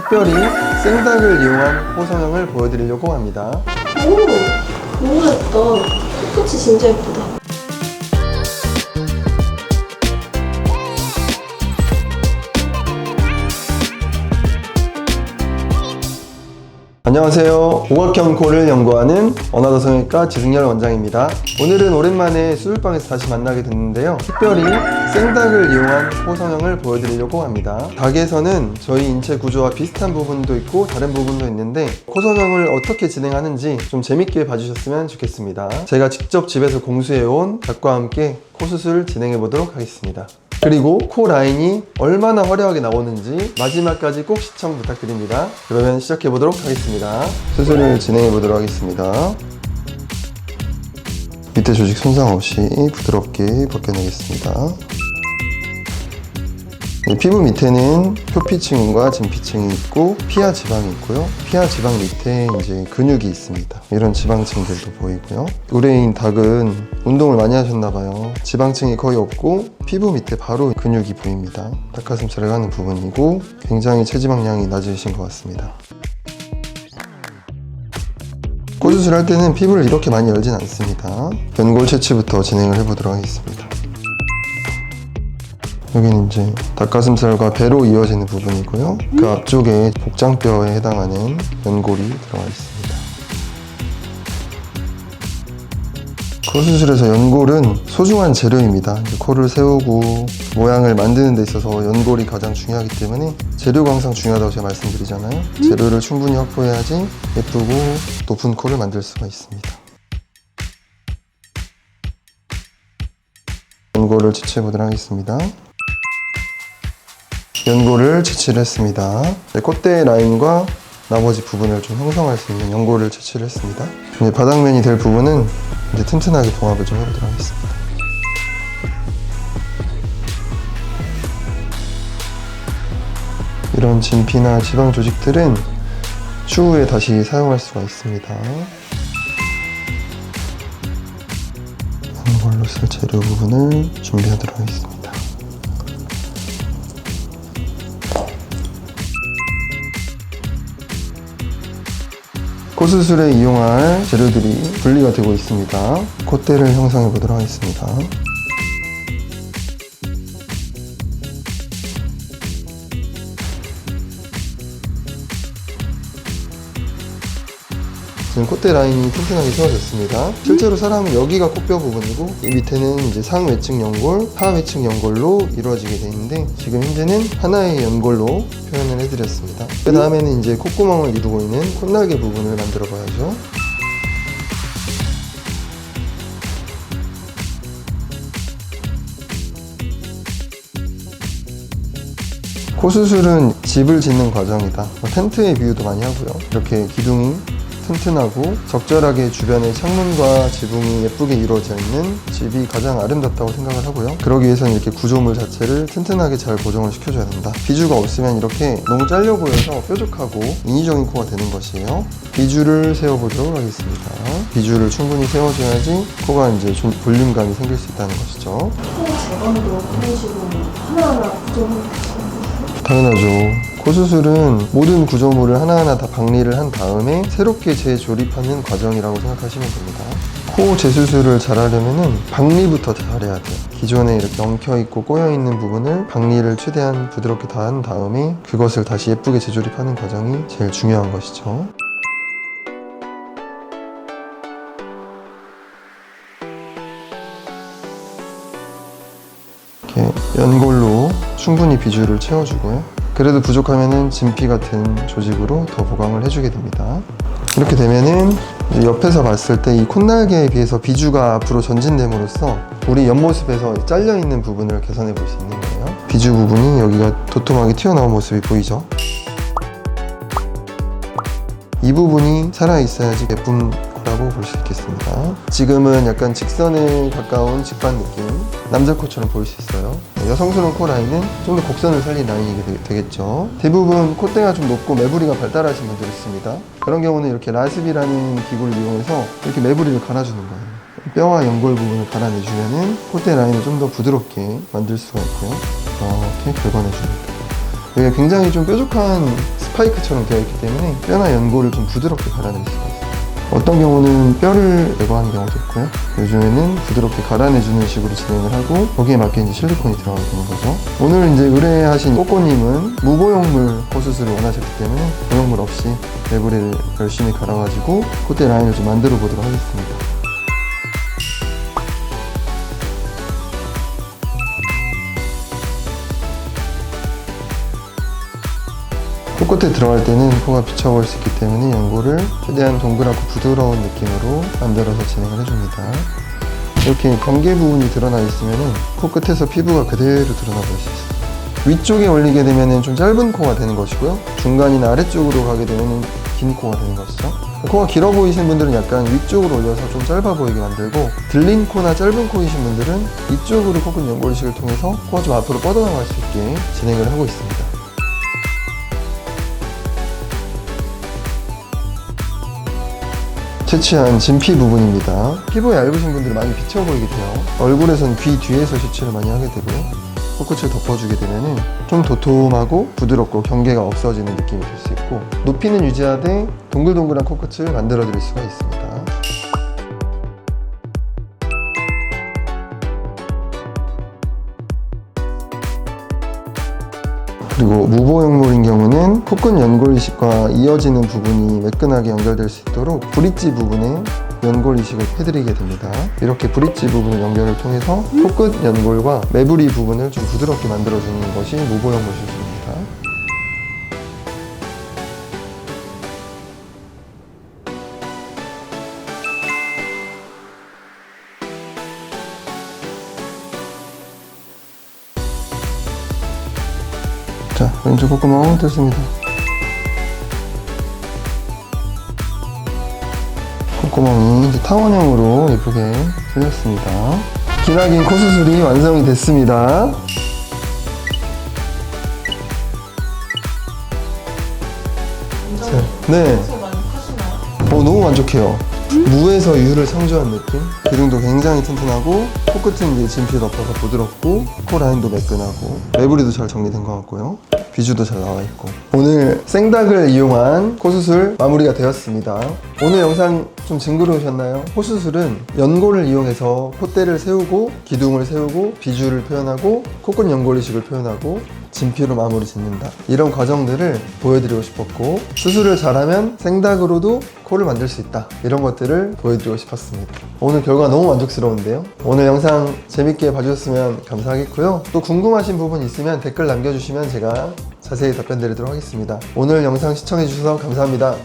특별히 생닭을 이용한 코 성형을 보여드리려고 합니다. 오, 너무 예쁘다. 끝이 진짜 예쁘다. 안녕하세요. 오각형 코를 연구하는 언어도 성형외과 지승열 원장입니다. 오늘은 오랜만에 수술방에서 다시 만나게 됐는데요. 특별히 생닭을 이용한 코 성형을 보여드리려고 합니다. 닭에서는 저희 인체 구조와 비슷한 부분도 있고 다른 부분도 있는데 코 성형을 어떻게 진행하는지 좀 재밌게 봐주셨으면 좋겠습니다. 제가 직접 집에서 공수해온 닭과 함께 코 수술 진행해 보도록 하겠습니다. 그리고 코 라인이 얼마나 화려하게 나오는지 마지막까지 꼭 시청 부탁드립니다. 그러면 시작해 보도록 하겠습니다. 수술을 진행해 보도록 하겠습니다. 밑에 조직 손상 없이 부드럽게 벗겨내겠습니다. 피부 밑에는 표피층과 진피층이 있고 피하 지방이 있고요. 피하 지방 밑에 이제 근육이 있습니다. 이런 지방층들도 보이고요. 의뢰인 닭은 운동을 많이 하셨나봐요. 지방층이 거의 없고 피부 밑에 바로 근육이 보입니다. 닭가슴살에 가는 부분이고 굉장히 체지방량이 낮으신 것 같습니다. 코 수술할 때는 피부를 이렇게 많이 열진 않습니다. 연골 채취부터 진행을 해보도록 하겠습니다. 여기는 이제 닭가슴살과 배로 이어지는 부분이고요. 그 앞쪽에 복장뼈에 해당하는 연골이 들어가 있습니다. 코 수술에서 연골은 소중한 재료입니다. 코를 세우고 모양을 만드는 데 있어서 연골이 가장 중요하기 때문에 재료가 항상 중요하다고 제가 말씀드리잖아요. 재료를 충분히 확보해야지 예쁘고 높은 코를 만들 수가 있습니다. 연골을 채취해 보도록 하겠습니다. 연골을 채취를 했습니다. 콧대 라인과 나머지 부분을 좀 형성할 수 있는 연골을 채취를 했습니다. 이제 바닥면이 될 부분은 이제 튼튼하게 봉합을 좀 해보도록 하겠습니다. 이런 진피나 지방 조직들은 추후에 다시 사용할 수가 있습니다. 연골로 쓸 재료 부분을 준비하도록 하겠습니다. 코 수술에 이용할 재료들이 분리가 되고 있습니다. 콧대를 형성해 보도록 하겠습니다. 지금 콧대 라인이 튼튼하게 세워졌습니다. 실제로 사람은 여기가 코뼈 부분이고 이 밑에는 이제 상외측 연골, 하외측 연골로 이루어지게 되어 있는데 지금 현재는 하나의 연골로 표현을 해드렸습니다. 그 다음에는 이제 콧구멍을 이루고 있는 콧날개 부분을 만들어 봐야죠. 코 수술은 집을 짓는 과정이다. 텐트의 비유도 많이 하고요. 이렇게 기둥이 튼튼하고 적절하게 주변에 창문과 지붕이 예쁘게 이루어져 있는 집이 가장 아름답다고 생각을 하고요. 그러기 위해서는 이렇게 구조물 자체를 튼튼하게 잘 고정을 시켜줘야 된다. 비주가 없으면 이렇게 너무 잘려 보여서 뾰족하고 인위적인 코가 되는 것이에요. 비주를 세워보도록 하겠습니다. 비주를 충분히 세워줘야지 코가 이제 좀 볼륨감이 생길 수 있다는 것이죠. 코 재건도 그런 식으로 하나하나 구조물 당연하죠. 코 수술은 모든 구조물을 하나하나 다 박리를 한 다음에 새롭게 재조립하는 과정이라고 생각하시면 됩니다. 코 재수술을 잘하려면 박리부터 잘해야 돼요. 기존에 이렇게 엉켜있고 꼬여있는 부분을 박리를 최대한 부드럽게 다 한 다음에 그것을 다시 예쁘게 재조립하는 과정이 제일 중요한 것이죠. 이렇게 연골로 충분히 비주를 채워주고요. 그래도 부족하면은 진피 같은 조직으로 더 보강을 해주게 됩니다. 이렇게 되면은 옆에서 봤을 때 이 콧날개에 비해서 비주가 앞으로 전진됨으로써 우리 옆모습에서 잘려있는 부분을 개선해 볼 수 있는 거예요. 비주 부분이 여기가 도톰하게 튀어나온 모습이 보이죠? 이 부분이 살아있어야지 예쁜 라고 볼 수 있겠습니다. 지금은 약간 직선에 가까운 직반 느낌, 남자 코처럼 보일 수 있어요. 여성스러운 코 라인은 좀 더 곡선을 살린 라인이 되겠죠. 대부분 콧대가 좀 높고 매부리가 발달하신 분들이 있습니다. 그런 경우는 이렇게 라습이라는 기구를 이용해서 이렇게 매부리를 갈아주는 거예요. 뼈와 연골 부분을 갈아내주면 콧대 라인을 좀 더 부드럽게 만들 수가 있고요. 이렇게 긁어내줍니다. 여기가 굉장히 좀 뾰족한 스파이크처럼 되어 있기 때문에 뼈나 연골을 좀 부드럽게 갈아낼 수가 있어요. 어떤 경우는 뼈를 제거하는 경우도 있고요. 요즘에는 부드럽게 갈아내주는 식으로 진행을 하고 거기에 맞게 이제 실리콘이 들어가게 되는 거죠. 오늘 이제 의뢰하신 꼬꼬님은 무보형물 코 수술을 원하셨기 때문에 보형물 없이 매부리를 열심히 갈아가지고 콧대 라인을 좀 만들어 보도록 하겠습니다. 코끝에 들어갈 때는 코가 비쳐버릴 수 있기 때문에 연골을 최대한 동그랗고 부드러운 느낌으로 만들어서 진행을 해줍니다. 이렇게 경계 부분이 드러나 있으면 코끝에서 피부가 그대로 드러나 버릴 수 있어요. 위쪽에 올리게 되면 좀 짧은 코가 되는 것이고요. 중간이나 아래쪽으로 가게 되면 긴 코가 되는 것이죠. 코가 길어 보이시는 분들은 약간 위쪽으로 올려서 좀 짧아 보이게 만들고, 들린 코나 짧은 코이신 분들은 이쪽으로 코끝 연골 이식을 통해서 코가 좀 앞으로 뻗어나갈 수 있게 진행을 하고 있습니다. 채취한 진피 부분입니다. 피부가 얇으신 분들은 많이 비쳐 보이게 돼요. 얼굴에선 귀 뒤에서 채취를 많이 하게 되고요. 코끝을 덮어주게 되면 좀 도톰하고 부드럽고 경계가 없어지는 느낌이 들 수 있고, 높이는 유지하되 동글동글한 코끝을 만들어 드릴 수가 있습니다. 그리고 무보형물인 경우는 코끝 연골 이식과 이어지는 부분이 매끈하게 연결될 수 있도록 브릿지 부분에 연골 이식을 해드리게 됩니다. 이렇게 브릿지 부분을 연결을 통해서 코끝 연골과 매부리 부분을 좀 부드럽게 만들어주는 것이 무보형물 수술입니다. 자, 왼쪽 콧구멍 뜯습니다. 콧구멍이 이제 타원형으로 예쁘게 뚫렸습니다. 기나긴 코 수술이 완성이 됐습니다. 자, 네. 만족하시나요? 너무 만족해요. 무에서 유를 상주한 느낌? 기둥도 굉장히 튼튼하고, 코끝은 이제 진피 덮어서 부드럽고, 코 라인도 매끈하고, 매부리도 잘 정리된 것 같고요. 비주도 잘 나와 있고. 오늘 생닭을 이용한 코수술 마무리가 되었습니다. 오늘 영상 좀 징그러우셨나요? 코수술은 연골을 이용해서 콧대를 세우고, 기둥을 세우고, 비주를 표현하고, 코끝 연골 이식을 표현하고, 진피로 마무리 짓는다. 이런 과정들을 보여드리고 싶었고, 수술을 잘하면 생닭으로도 코를 만들 수 있다. 이런 것들을 보여드리고 싶었습니다. 오늘 결과 너무 만족스러운데요. 오늘 영상 재밌게 봐주셨으면 감사하겠고요. 또 궁금하신 부분 있으면 댓글 남겨주시면 제가 자세히 답변 드리도록 하겠습니다. 오늘 영상 시청해주셔서 감사합니다.